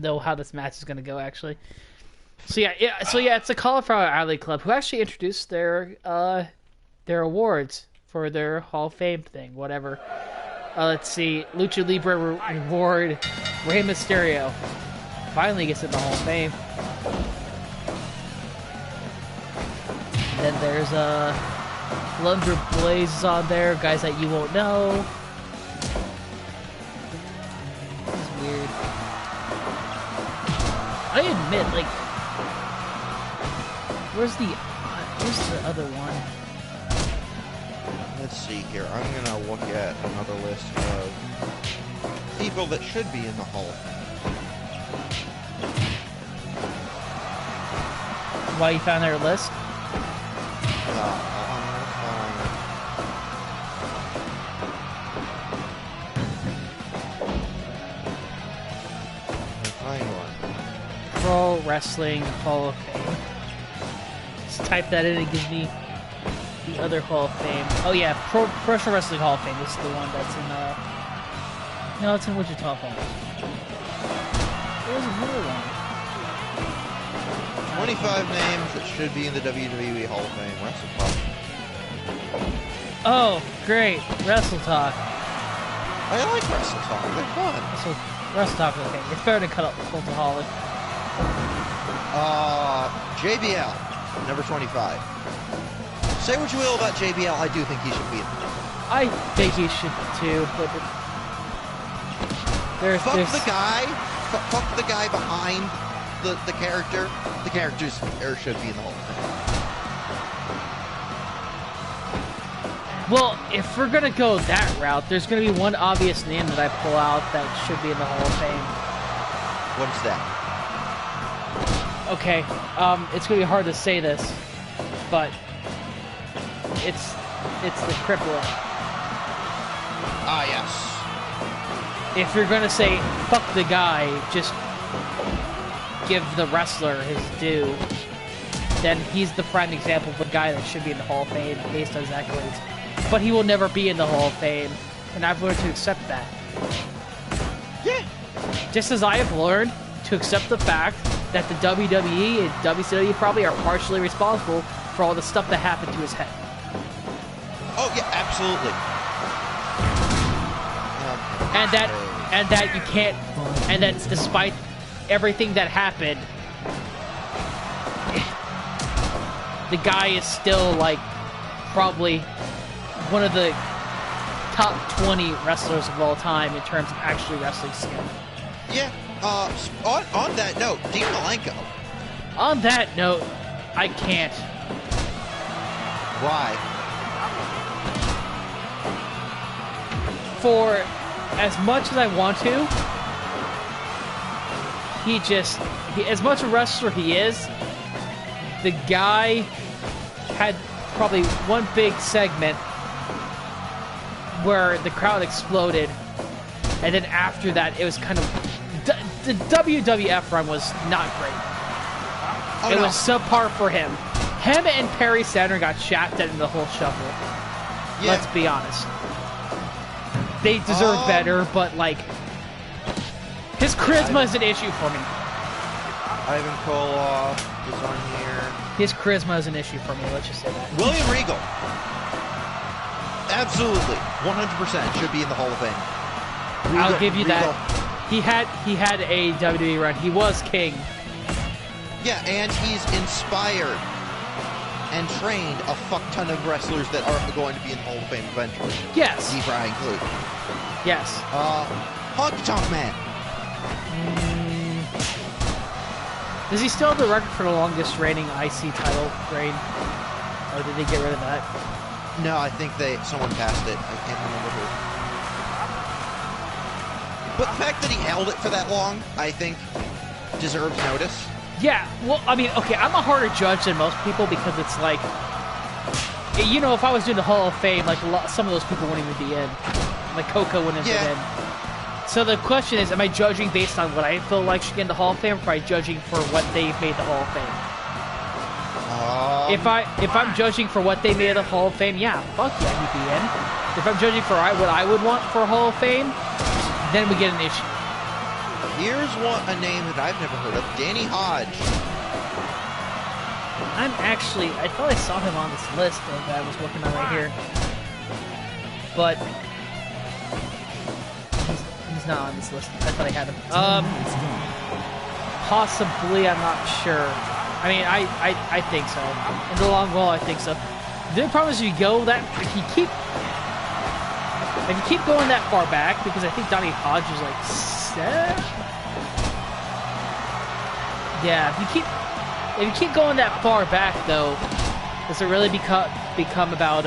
know how this match is gonna go actually. So yeah, it's the Cauliflower Alley Club who actually introduced their awards for their Hall of Fame thing, whatever. Let's see, Lucha Libre Reward, Rey Mysterio finally gets in the Hall of Fame. And then there's Lunder Blaze on there, guys that you won't know. This is weird. I admit, like, where's the other one? Let's see here. I'm gonna look at another list of people that should be in the Hall of Fame. Why you found their list? Pro Wrestling Hall of Fame. Just type that in and gives me the other Hall of Fame. Oh yeah, Professional Wrestling Hall of Fame. This is the one that's in no, it's in Wichita Falls. There's another one. 25 names that should be in the WWE Hall of Fame. Wrestle Talk. Oh, great. Wrestle Talk. I like Wrestle Talk. They're fun. Wrestle Talk is okay. It's better than Cultaholic. JBL, number 25. Say what you will about JBL, I do think he should be in there. I think he should too, but fuck the guy behind the character. The characters should be in the Hall of Fame. Well, if we're gonna go that route, there's gonna be one obvious name that I pull out that should be in the Hall of Fame. What is that? Okay, it's gonna be hard to say this, but it's the Crippler. Ah, yes. If you're gonna say fuck the guy, just give the wrestler his due, then he's the prime example of a guy that should be in the Hall of Fame based on his accolades. But he will never be in the Hall of Fame, and I've learned to accept that. Yeah. Just as I have learned to accept the fact that the WWE and WCW probably are partially responsible for all the stuff that happened to his head. Oh yeah, absolutely. And that you can't, and that despite everything that happened, the guy is still like probably one of the top 20 wrestlers of all time in terms of actually wrestling skill. Yeah. On that note, Dean Malenko. On that note, I can't. Why? For as much as I want to, as much a wrestler he is, the guy had probably one big segment where the crowd exploded, and then after that, it was kind of... The WWF run was not great. It was subpar for him. Him and Perry Saturn got shafted in the whole shuffle. Yeah. Let's be honest. They deserve better, but like... His charisma is an issue for me. Ivan Koloff is on here. His charisma is an issue for me, let's just say that. William Regal. Absolutely. 100% should be in the Hall of Fame. I'll give you that. He had a WWE run. He was king. Yeah, and he's inspired and trained a fuck ton of wrestlers that are going to be in the Hall of Fame eventually. Yes. Deep-Rye included. Yes. Honky Tonk Man. Does he still have the record for the longest reigning IC title reign? Or did they get rid of that? No, I think someone passed it. I can't remember who. But the fact that he held it for that long, I think, deserves notice. Yeah, well, I mean, okay, I'm a harder judge than most people because it's like, you know, if I was doing the Hall of Fame, like, some of those people wouldn't even be in. Like, Coco wouldn't have been in. So the question is, am I judging based on what I feel like should get in the Hall of Fame, or am I judging for what they've made the Hall of Fame? If I'm judging for what they made the Hall of Fame, yeah, fuck yeah, he'd be in. If I'm judging for what I would want for a Hall of Fame, then we get an issue. Here's a name that I've never heard of, Danny Hodge. I thought I saw him on this list that I was working on right here. But he's not on this list. I thought I had him. Possibly, I'm not sure. I mean, I think so. In the long haul, I think so. The problem is if you keep going that far back, because I think Donnie Hodge is like 7. Yeah, if you keep going that far back though, does it really become about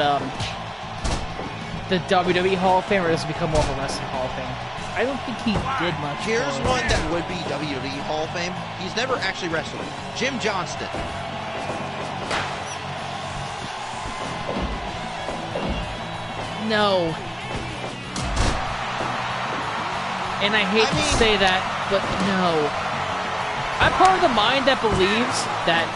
the WWE Hall of Fame, or does it become more of a wrestling Hall of Fame? I don't think he did much. Here's one that would be WWE Hall of Fame. He's never actually wrestled. Jim Johnston. No. And I hate to say that, but no. I'm part of the mind that believes that,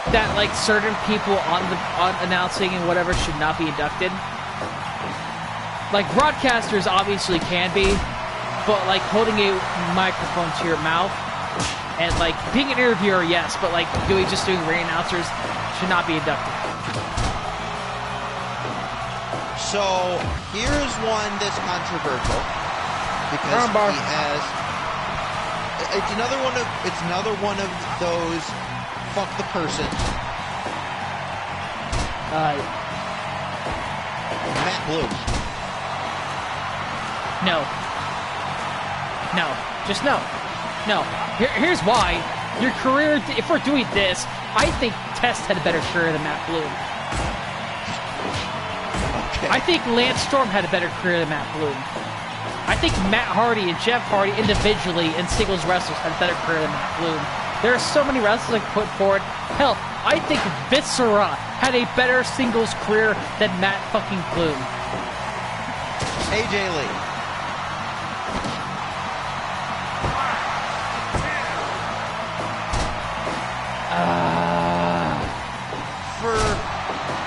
that like certain people on announcing and whatever should not be inducted. Like broadcasters obviously can be, but like holding a microphone to your mouth and like being an interviewer, yes, but like doing ring announcers should not be inducted. So here's one that's controversial because he has. It's another one of those fuck the person. Matt Bloom. No. No. Just no. No. Here's why. Your career, if we're doing this, I think Test had a better career than Matt Bloom. Okay. I think Lance Storm had a better career than Matt Bloom. I think Matt Hardy and Jeff Hardy individually and singles wrestlers had a better career than Matt Bloom. There are so many wrestlers I put forward. Hell, I think Viscera had a better singles career than Matt fucking Bloom. AJ Lee.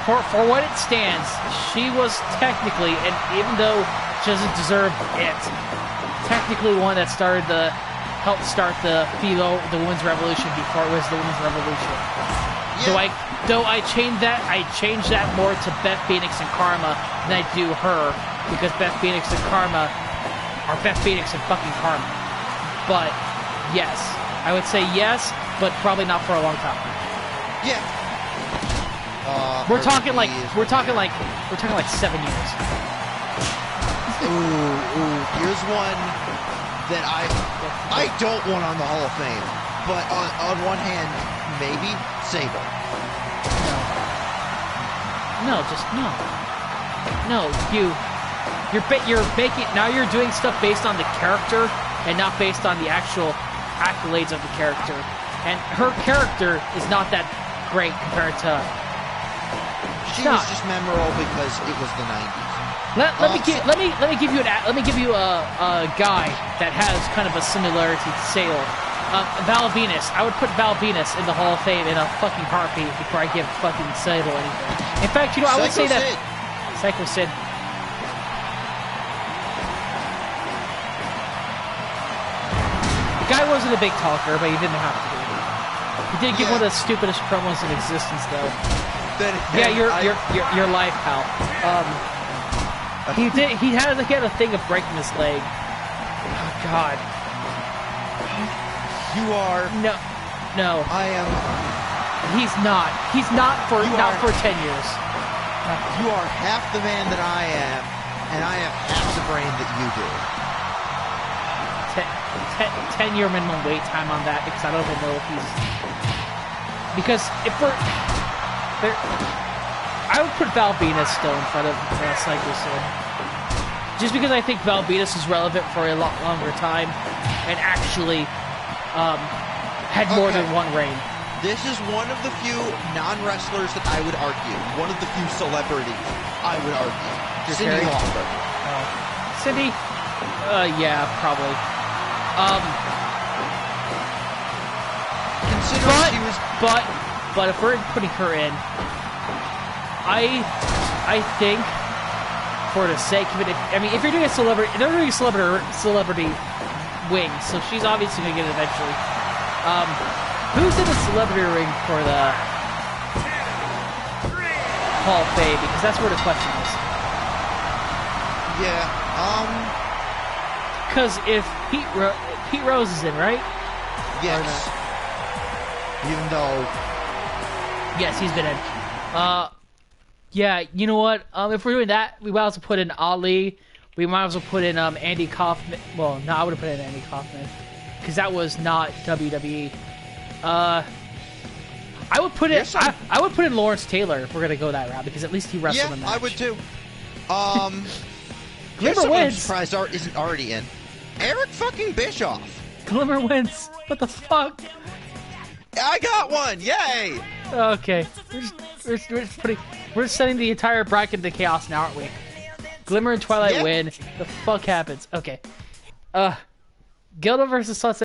For what it stands, she was technically, and even though she doesn't deserve it, technically one that helped start the women's revolution before it was the women's revolution. Yeah. Though I changed that more to Beth Phoenix and Karma than I do her, because Beth Phoenix and Karma are Beth Phoenix and fucking Karma. But yes, I would say yes, but probably not for a long time. Yeah. We're talking like 7 years. Ooh, here's one that I don't want on the Hall of Fame, but on one hand, maybe Sable. No, just no. No, you're making now you're doing stuff based on the character and not based on the actual accolades of the character. And her character is not that great compared to. She was just memorable because it was the 90s. Let me give you a guy that has kind of a similarity to Sable. Val Venus. I would put Val Venus in the Hall of Fame in a fucking heartbeat before I give fucking Sable anything. In fact, I would say that Psycho Sid. The guy wasn't a big talker, but he didn't have to be. He did give one of the stupidest promos in existence, though. Yeah, your life, pal. He had a thing of breaking his leg. Oh God. You are no. I am. He's not. He's not for 10 years. You are half the man that I am, and I have half the brain that you do. 10-year minimum wait time on that, because I don't even know if he's. Because if we're. I would put Val Venus still in front of Psycho Sid. Just because I think Val Venus is relevant for a lot longer time and actually had more than one reign. This is one of the few non-wrestlers that I would argue. One of the few celebrities I would argue. Cyndi Lauper. Cyndi? Yeah, probably. Considering she was... But if we're putting her in, I think for the sake of it. I mean, if you're doing a celebrity, they're doing a celebrity wing, so she's obviously gonna get it eventually. Who's in the celebrity ring for the Hall of Fame? Because that's where the question is. Yeah. Because if Pete Rose is in, right? Yes. Even though. Yes, he's been in. Yeah, you know what? If we're doing that, we might as well put in Ali. We might as well put in Andy Kaufman. Well, no, I would have put in Andy Kaufman because that was not WWE. I would put in I would put in Lawrence Taylor if we're gonna go that route because at least he wrestled in the match. I would too. Glimmer wins. I'm surprised Art isn't already in. Eric fucking Bischoff. Glimmer wins. What the fuck? I got one. Yay. Okay, we're just sending the entire bracket into chaos now, aren't we? Glimmer and Twilight win. The fuck happens? Okay. Gilda versus Sunset.